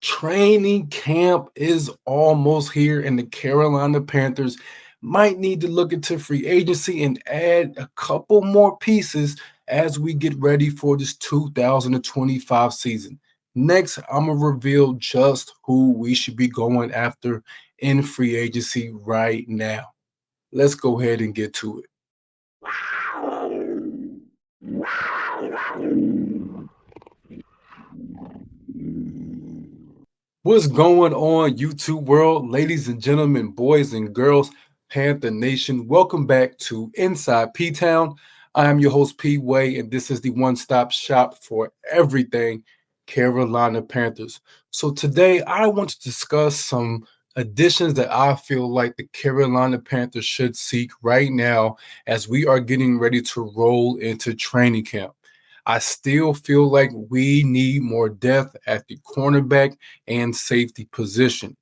Training camp is almost here, and the Carolina Panthers might need to look into free agency and add a couple more pieces as we get ready for this 2025 season. Next, I'm going to reveal just who we should be going after in free agency right now. Let's go ahead and get to it. What's going on, YouTube world, ladies and gentlemen, boys and girls, Panther Nation? Welcome back to Inside P Town. I am your host, P Way, and this is the one stop shop for everything Carolina Panthers. So, today I want to discuss some additions that I feel like the Carolina Panthers should seek right now as we are getting ready to roll into training camp. I still feel like we need more depth at the cornerback and safety position.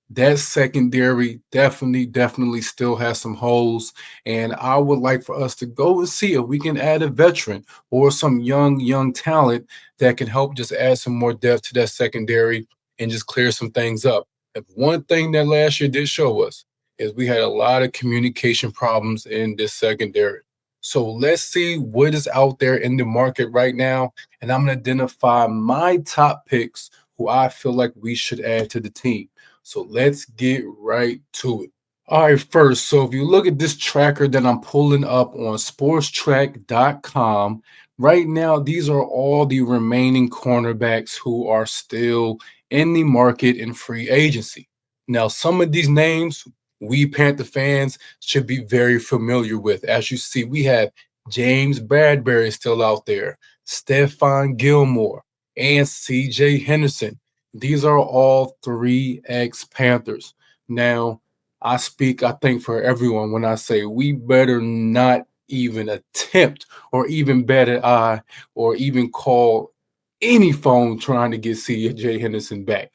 That secondary definitely still has some holes. And I would like for us to go and see if we can add a veteran or some young talent that can help just add some more depth to that secondary and just clear some things up. If one thing that last year did show us is we had a lot of communication problems in this secondary. So let's see what is out there in the market right now. And I'm going to identify my top picks who I feel like we should add to the team. So let's get right to it. All right, first, so if you look at this tracker that I'm pulling up on sportstrack.com, right now, these are all the remaining cornerbacks who are still in the market in free agency. Now, some of these names we Panther fans should be very familiar with. As you see, we have James Bradbury still out there, Stephon Gilmore, and CJ Henderson. These are all 3X Panthers. Now, I speak, I think, for everyone when I say we better not even attempt or even bat an eye or even call any phone trying to get CJ Henderson back.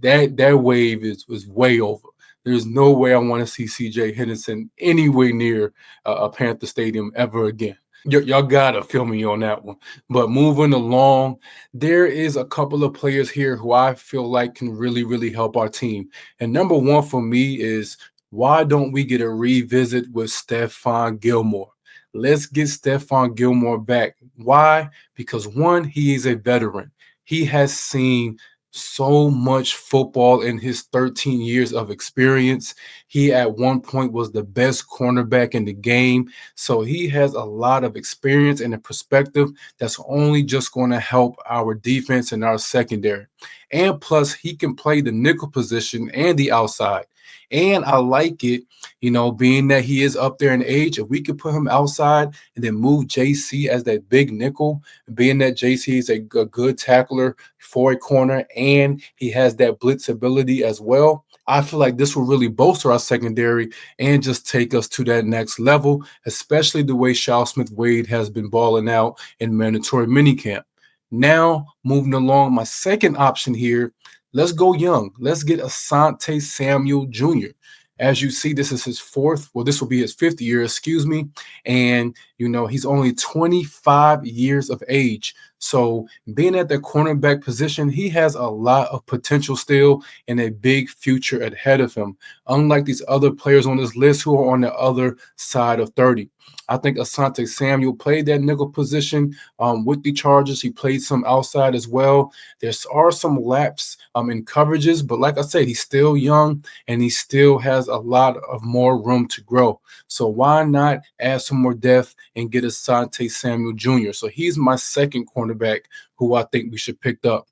That wave was way over. There's no way I want to see CJ Henderson anywhere near a Panther Stadium ever again. Y'all gotta feel me on that one. But moving along, there is a couple of players here who I feel like can really help our team. And number one for me is why don't we get a revisit with Stephon Gilmore? Let's get Stephon Gilmore back. Why? Because one, he is a veteran. He has seen so much football in his 13 years of experience. He at one point was the best cornerback in the game. So he has a lot of experience and a perspective that's only just going to help our defense and our secondary. And plus, he can play the nickel position and the outside. And I like it, being that he is up there in age, if we could put him outside and then move JC as that big nickel, being that JC is a good tackler for a corner and he has that blitz ability as well. I feel like this will really bolster our secondary and just take us to that next level, especially the way Shao Smith Wade has been balling out in mandatory minicamp. Now, moving along, my second option here, let's go young. Let's get Asante Samuel Jr. As you see, this is his this will be his fifth year, excuse me. And, he's only 25 years of age. So being at the cornerback position, he has a lot of potential still and a big future ahead of him, unlike these other players on this list who are on the other side of 30. I think Asante Samuel played that nickel position with the Chargers. He played some outside as well. There are some laps in coverages, but like I said, he's still young and he still has a lot of more room to grow. So why not add some more depth and get Asante Samuel Jr.? So he's my second cornerback who I think we should pick up.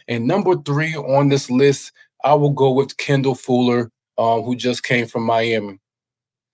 And number three on this list, I will go with Kendall Fuller, who just came from Miami.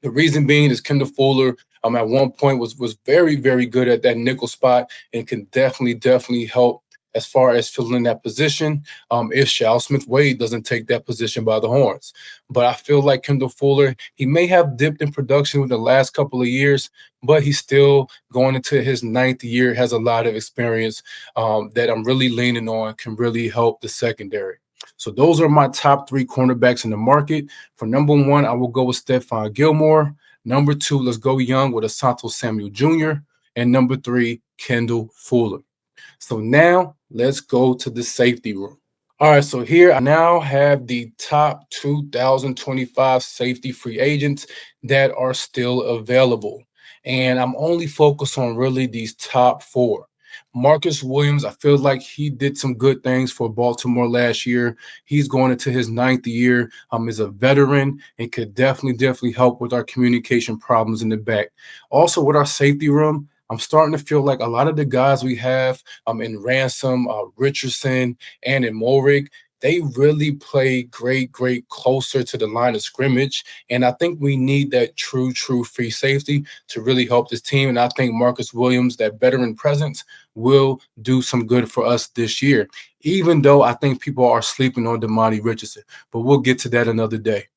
The reason being is Kendall Fuller at one point was very good at that nickel spot and can definitely help as far as filling that position if Shao Smith Wade doesn't take that position by the horns. But I feel like Kendall Fuller, he may have dipped in production with the last couple of years, but he's still going into his ninth year, has a lot of experience that I'm really leaning on, can really help the secondary. So those are my top three cornerbacks in the market. For number one, I will go with Stephon Gilmore. Number two, let's go young with Asante Samuel Jr. And number three, Kendall Fuller. So now let's go to the safety room. All right, so here I now have the top 2025 safety free agents that are still available. And I'm only focused on really these top four. Marcus Williams, I feel like he did some good things for Baltimore last year. He's going into his ninth year. Is a veteran and could definitely help with our communication problems in the back. Also, with our safety room, I'm starting to feel like a lot of the guys we have in Ransom, Richardson, and in Morik, they really play great closer to the line of scrimmage. And I think we need that true free safety to really help this team. And I think Marcus Williams, that veteran presence, will do some good for us this year, even though I think people are sleeping on Damani Richardson. But we'll get to that another day.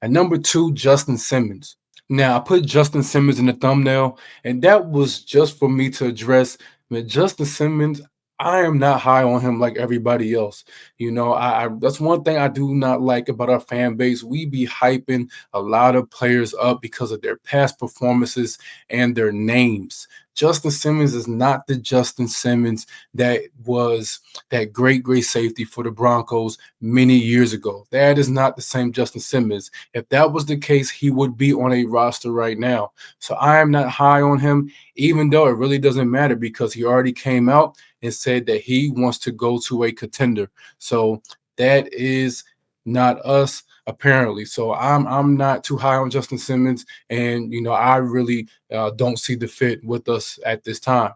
And number two, Justin Simmons. Now, I put Justin Simmons in the thumbnail, and that was just for me to address Justin Simmons. I am not high on him like everybody else. I that's one thing I do not like about our fan base. We be hyping a lot of players up because of their past performances and their names. Justin Simmons is not the Justin Simmons that was that great safety for the Broncos many years ago. That is not the same Justin Simmons. If that was the case, he would be on a roster right now. So I am not high on him, even though it really doesn't matter because he already came out and said that he wants to go to a contender. So that is not us apparently. So I'm not too high on Justin Simmons, and I really don't see the fit with us at this time.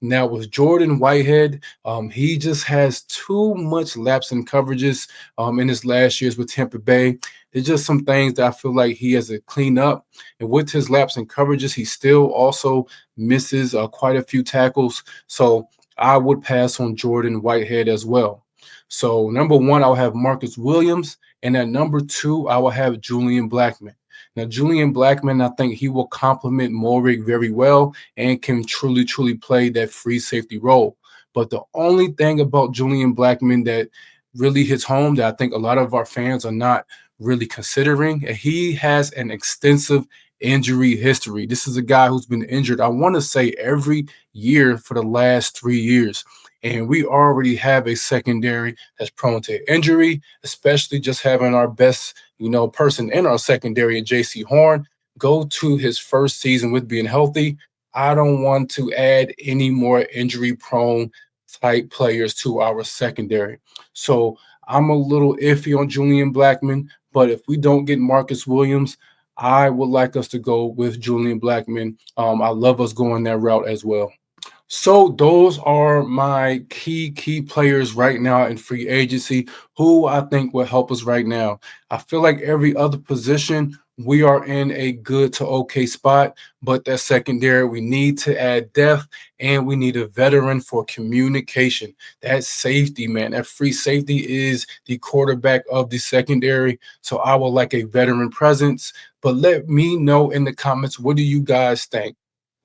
Now with Jordan Whitehead, he just has too much lapse in coverages in his last years with Tampa Bay. There's just some things that I feel like he has to clean up. And with his lapse in coverages, he still also misses quite a few tackles. So I would pass on Jordan Whitehead as well. So number one, I'll have Marcus Williams. And at number two, I will have Julian Blackman. Now, Julian Blackman, I think he will complement Morik very well and can truly play that free safety role. But the only thing about Julian Blackman that really hits home that I think a lot of our fans are not really considering, he has an extensive injury history. This is a guy who's been injured, I want to say, every year for the last 3 years. And we already have a secondary that's prone to injury, especially just having our best, person in our secondary, JC Horn, go to his first season with being healthy. I don't want to add any more injury prone type players to our secondary. So I'm a little iffy on Julian Blackman, but if we don't get Marcus Williams, I would like us to go with Julian Blackman. I love us going that route as well. So those are my key players right now in free agency who I think will help us right now. I feel like every other position we are in a good to okay spot, but that secondary we need to add depth and we need a veteran for communication. That safety, man, that free safety is the quarterback of the secondary. So I would like a veteran presence. But let me know in the comments, what do you guys think?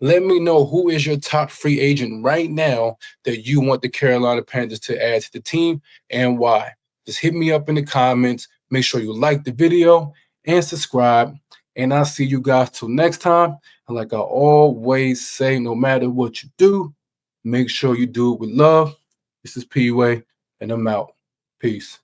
Let me know who is your top free agent right now that you want the Carolina Panthers to add to the team and why. Just hit me up in the comments. Make sure you like the video and subscribe. And I'll see you guys till next time. And like I always say, no matter what you do, make sure you do it with love. This is PUA, and I'm out. Peace.